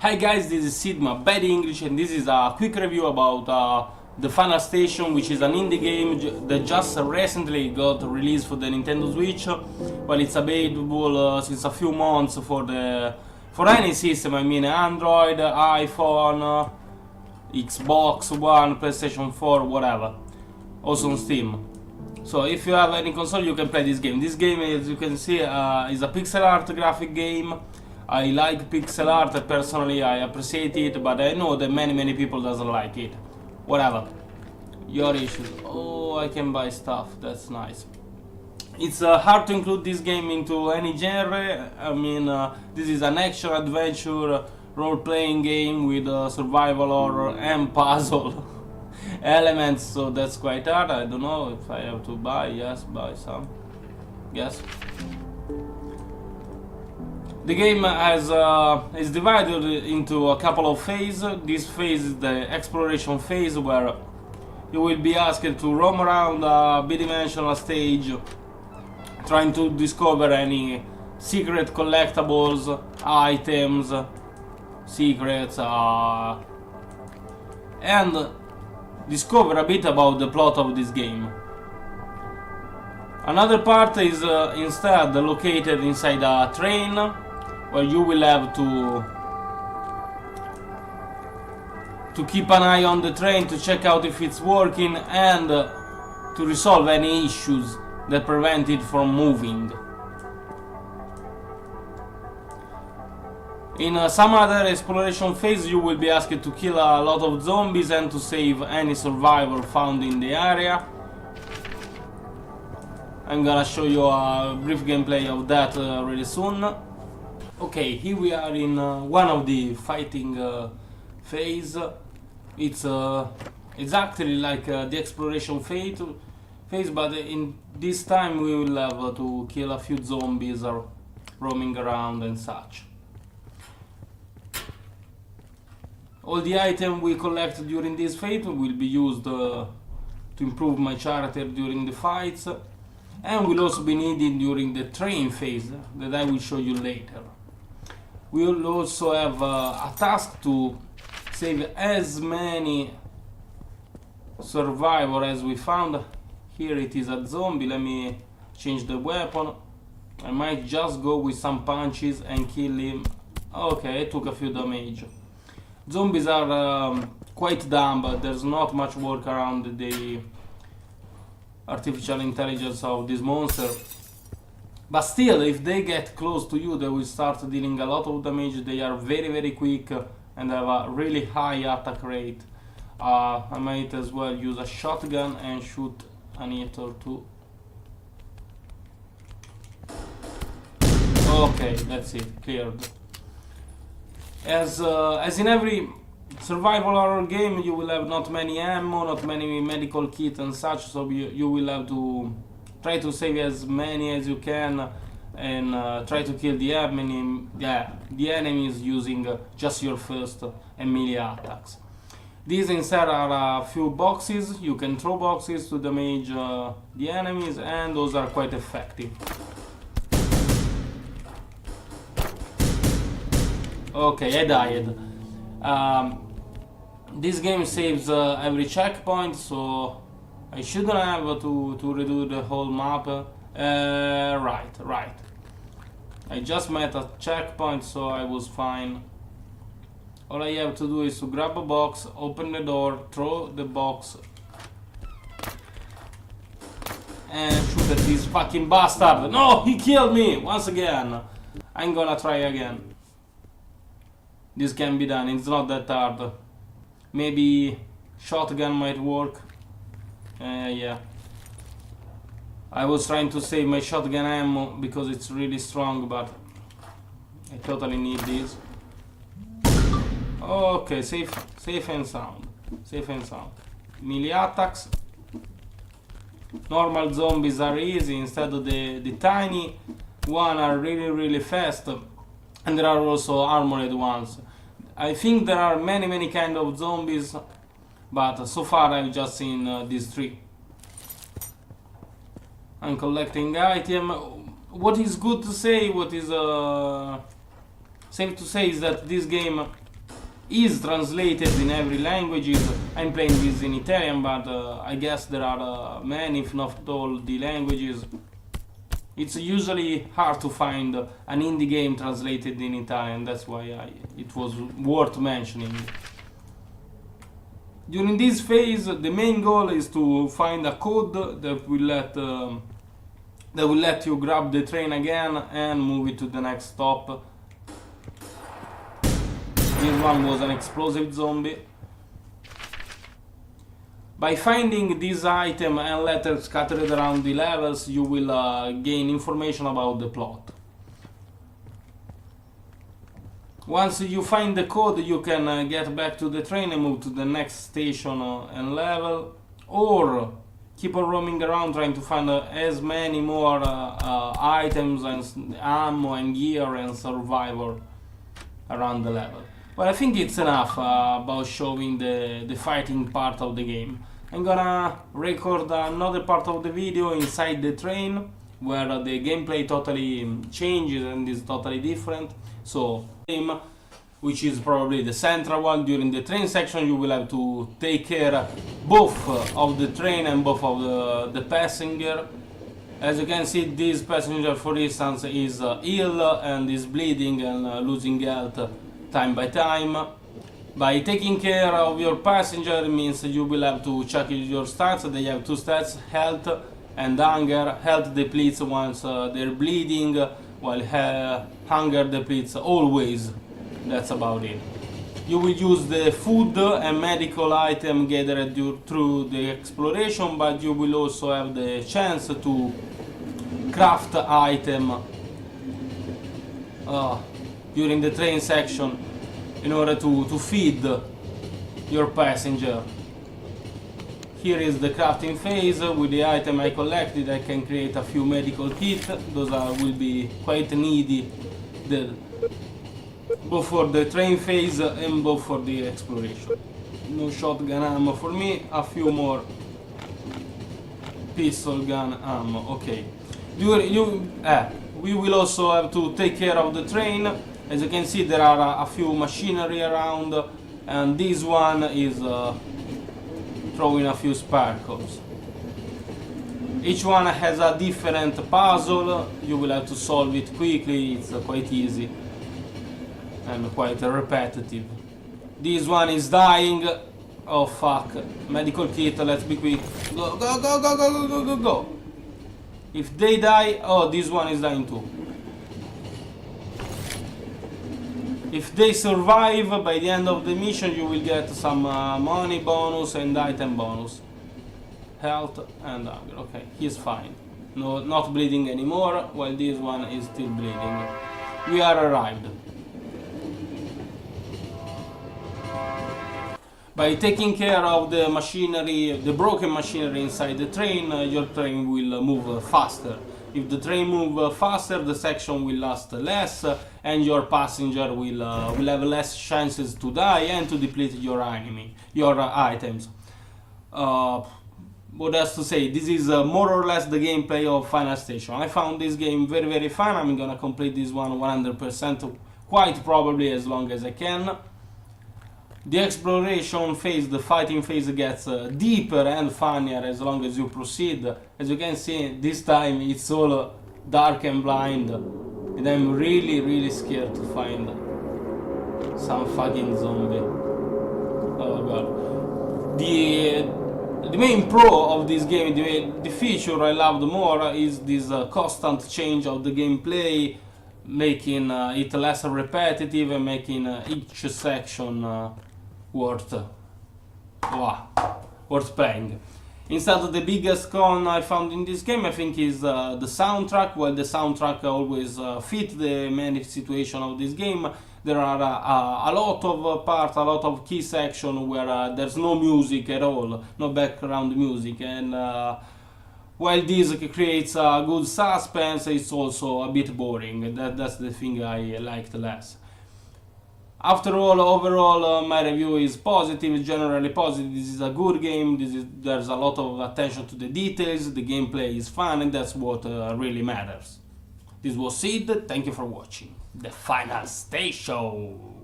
Hi guys, this is Sid, my bad English, and this is a quick review about the Final Station, which is an indie game that just recently got released for the Nintendo Switch. Well, it's available since a few months for any system. I mean Android, iPhone, Xbox One, PlayStation 4, whatever. Also on Steam. So if you have any console, you can play this game. This game, as you can see, is a pixel art graphic game. I like pixel art, personally I appreciate it, but I know that many people doesn't like it. Whatever. Your issues. Oh, I can buy stuff, that's nice. It's hard to include this game into any genre. I mean, this is an action adventure role-playing game with survival horror and puzzle elements, so that's quite hard. I don't know if I have to buy. Yes, buy some. Yes. The game is divided into a couple of phases. This phase is the exploration phase, where you will be asked to roam around a bidimensional stage trying to discover any secret collectibles, items, secrets, and discover a bit about the plot of this game. Another part is instead located inside a train, where you will have to keep an eye on the train to check out if it's working and to resolve any issues that prevent it from moving. In some other exploration phase, you will be asked to kill a lot of zombies and to save any survivor found in the area. I'm gonna show you a brief gameplay of that really soon. Okay, here we are in one of the fighting phase. It's exactly like the exploration phase, but in this time we will have to kill a few zombies or roaming around and such. All the items we collect during this phase will be used to improve my character during the fights, and will also be needed during the train phase that I will show you later. We will also have a task to save as many survivors as we found. Here it is a zombie. Let me change the weapon. I might just go with some punches and kill him. Okay, I took a few damage. Zombies are quite dumb, but there's not much work around the artificial intelligence of this monster. But still, if they get close to you, they will start dealing a lot of damage. They are very quick and have a really high attack rate. I might as well use a shotgun and shoot an hit or two. Okay, that's it, cleared. As in every survival horror game, you will have not many ammo, not many medical kits and such, so you will have to try to save as many as you can and try to kill the enemies using just your first and melee attacks. These instead are a few boxes. You can throw boxes to damage the enemies, and those are quite effective. Okay, I died. This game saves every checkpoint, so I shouldn't have to redo the whole map. Right. I just met a checkpoint, so I was fine. All I have to do is to grab a box, open the door, throw the box, and shoot at this fucking bastard. No, he killed me once again. I'm gonna try again. This can be done, it's not that hard. Maybe shotgun might work. Yeah. I was trying to save my shotgun ammo because it's really strong, but I totally need this. Okay, safe and sound. Melee attacks. Normal zombies are easy, instead of the tiny one are really fast. And there are also armored ones. I think there are many kind of zombies, but so far I've just seen these three. I'm collecting item. What is good to say, what is safe to say is that this game is translated in every language. I'm playing this in Italian, but I guess there are many, if not all, the languages. It's usually hard to find an indie game translated in Italian, that's why it was worth mentioning. During this phase, the main goal is to find a code that will let you grab the train again and move it to the next stop. This one was an explosive zombie. By finding this item and letters scattered around the levels, you will gain information about the plot. Once you find the code, you can get back to the train and move to the next station and level, or keep on roaming around trying to find as many more items and ammo and gear and survivor around the level. But I think it's enough about showing the fighting part of the game. I'm gonna record another part of the video inside the train, where the gameplay totally changes and is totally different. So, which is probably the central one. During the train section, you will have to take care both of the train and both of the passenger. As you can see, this passenger, for instance, is ill and is bleeding and losing health time by time. By taking care of your passenger means you will have to check your stats. They have two stats, health and hunger. Health depletes once they're bleeding, while hunger depletes always. That's about it. You will use the food and medical item gathered through the exploration, but you will also have the chance to craft item during the train section in order to feed your passenger. Here is the crafting phase. With the item I collected, I can create a few medical kits. Those will be quite needy, both for the train phase and both for the exploration. No shotgun ammo for me, a few more pistol gun ammo. Okay. We will also have to take care of the train. As you can see, there are a few machinery around, and this one is throwing a few sparkles. Each one has a different puzzle. You will have to solve it quickly. It's quite easy and quite repetitive. This one is dying. Oh fuck. Medical kit, let's be quick. Go, go, go, go, go, go, go, go. If they die, oh, this one is dying too. If they survive, by the end of the mission you will get some money bonus and item bonus. Health and hunger. Okay, he's fine. No, not bleeding anymore, while this one is still bleeding. We are arrived. By taking care of the machinery, the broken machinery inside the train, your train will move faster. If the train moves faster, the section will last less, and your passenger will have less chances to die and to deplete your items. What else to say? This is more or less the gameplay of Final Station. I found this game very, very fun. I'm gonna complete this one 100%, quite probably as long as I can. The exploration phase, the fighting phase, gets deeper and funnier as long as you proceed. As you can see, this time it's all dark and blind, and I'm really, really scared to find some fucking zombie. Oh god. The main pro of this game, the feature I loved more, is this constant change of the gameplay, making it less repetitive and making each section worth playing. Instead, the biggest con I found in this game, I think, is the soundtrack. While the soundtrack always fit the main situation of this game, there are a lot of key section where there's no music at all, no background music, and while this creates a good suspense, it's also a bit boring. That's the thing I liked less. After all, overall, my review is positive, generally positive. This is a good game. There's a lot of attention to the details, the gameplay is fun, and that's what really matters. This was Sid, thank you for watching. The Final Station!